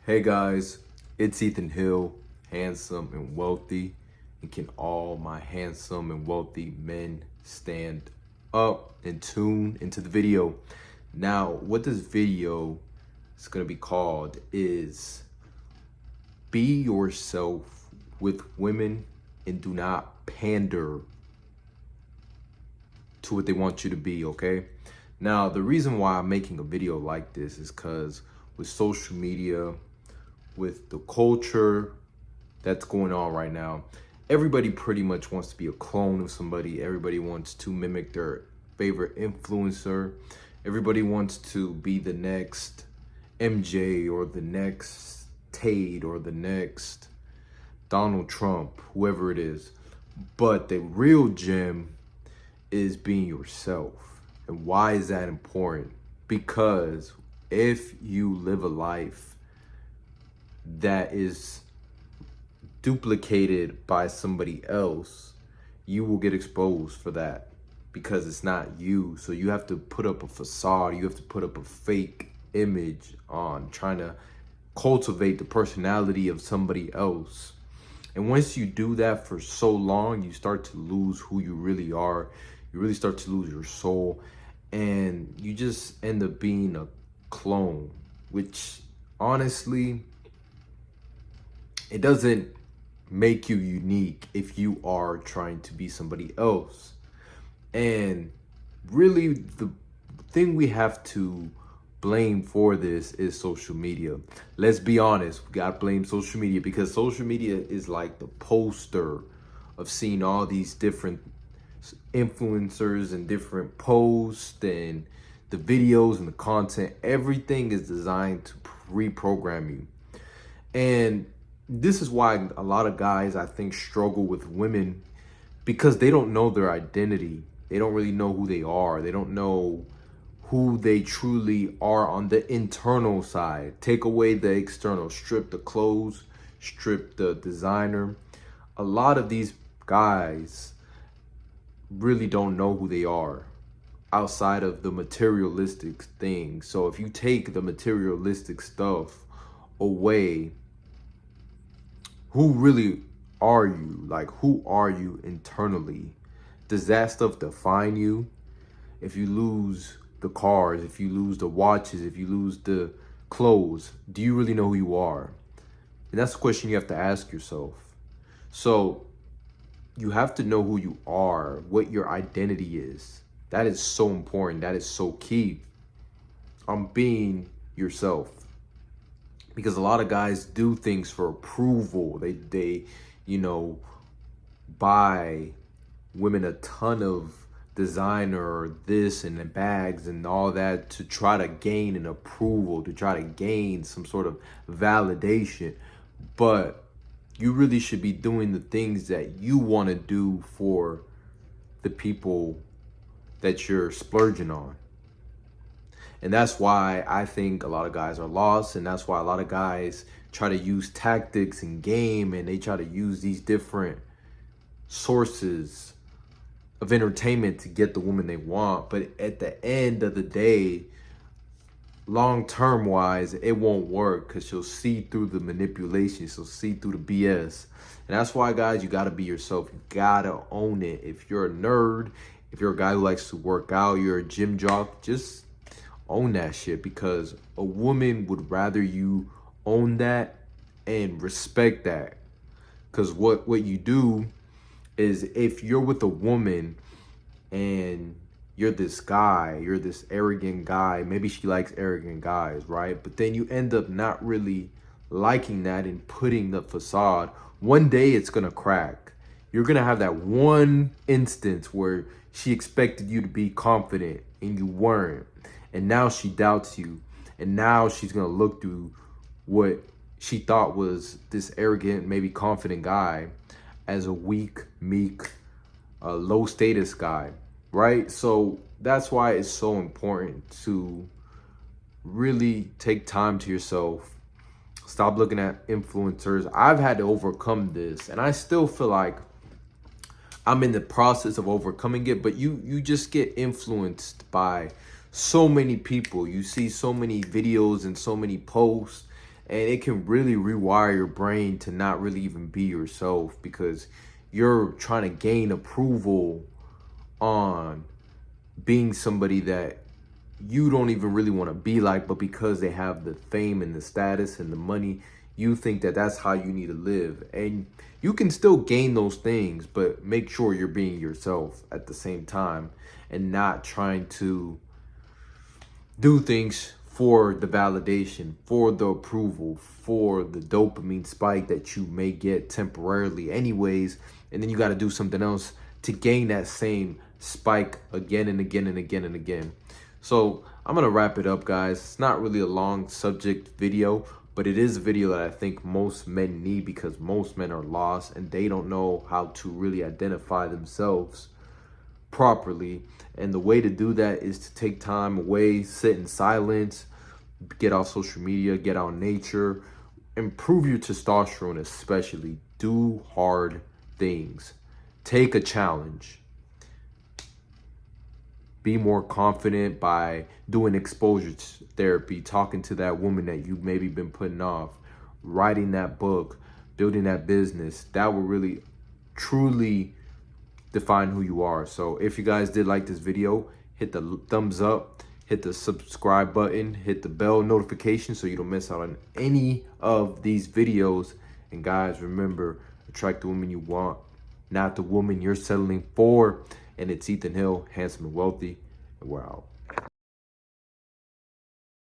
Hey guys, it's Ethan Hill, handsome and wealthy. And can all my handsome and wealthy men stand up and tune into the video? Now, what this video is going to be called is Be Yourself with Women and Do Not Pander to what they want you to be, okay? Now, the reason why I'm making a video like this is because with social media, with the culture that's going on right now, everybody pretty much wants to be a clone of somebody. Everybody wants to mimic their favorite influencer. Everybody wants to be the next MJ or the next Tate or the next Donald Trump, whoever it is. But the real gem is being yourself. And why is that important? Because if you live a life that is duplicated by somebody else, you will get exposed for that because it's not you. So you have to put up a facade, you have to put up a fake image on trying to cultivate the personality of somebody else. And once you do that for so long, you start to lose who you really are. You really start to lose your soul, and you just end up being a clone, which honestly, it doesn't make you unique if you are trying to be somebody else. And really, the thing we have to blame for this is social media. Let's be honest, we gotta blame social media because social media is like the poster of seeing all these different influencers and different posts and the videos and the content. Everything is designed to reprogram you. And this is why a lot of guys, I think, struggle with women because they don't know their identity. They don't really know who they are. They don't know who they truly are on the internal side. Take away the external, strip the clothes, strip the designer. A lot of these guys really don't know who they are outside of the materialistic things. So if you take the materialistic stuff away, who really are you? Like, who are you internally? Does that stuff define you? If you lose the cars, if you lose the watches, if you lose the clothes, do you really know who you are? And that's the question you have to ask yourself. So you have to know who you are, what your identity is. That is so important. That is so key on being yourself. Because a lot of guys do things for approval. They buy women a ton of designer or this and the bags and all that to try to gain an approval, to try to gain some sort of validation. But you really should be doing the things that you want to do for the people that you're splurging on. And that's why I think a lot of guys are lost. And that's why a lot of guys try to use tactics and game, and they try to use these different sources of entertainment to get the woman they want. But at the end of the day, long-term wise, it won't work because she'll see through the manipulation. She'll see through the BS. And that's why, guys, you got to be yourself. You got to own it. If you're a nerd, if you're a guy who likes to work out, you're a gym jock, just own that shit, because a woman would rather you own that and respect that. Because what you do is, if you're with a woman and you're this guy, you're this arrogant guy, maybe she likes arrogant guys, right? But then you end up not really liking that and putting the facade. One day it's gonna crack. You're gonna have that one instance where she expected you to be confident and you weren't. And now she doubts you. And now she's going to look through what she thought was this arrogant, maybe confident guy as a weak, meek, low status guy, right? So that's why it's so important to really take time to yourself. Stop looking at influencers. I've had to overcome this, and I still feel like I'm in the process of overcoming it, but you just get influenced by so many people. You see so many videos and so many posts And it can really rewire your brain to not really even be yourself, because you're trying to gain approval on being somebody that you don't even really want to be like, but because they have the fame and the status and the money, you think that that's how you need to live. And you can still gain those things, but make sure you're being yourself at the same time and not trying to do things for the validation, for the approval, for the dopamine spike that you may get temporarily anyways, and then you got to do something else to gain that same spike again and again and again and again. So I'm gonna wrap it up, guys. It's not really a long subject video, but it is a video that I think most men need, because most men are lost and they don't know how to really identify themselves properly. And the way to do that is to take time away, sit in silence, get off social media, get out in nature, improve your testosterone, especially do hard things, take a challenge, be more confident by doing exposure therapy, talking to that woman that you've maybe been putting off, writing that book, building that business. That will really truly define who you are. So if you guys did like this video, hit the thumbs up, hit the subscribe button, hit the bell notification so you don't miss out on any of these videos. And guys, remember, attract the woman you want, not the woman you're settling for. And it's Ethan Hill, handsome and wealthy, and we're out.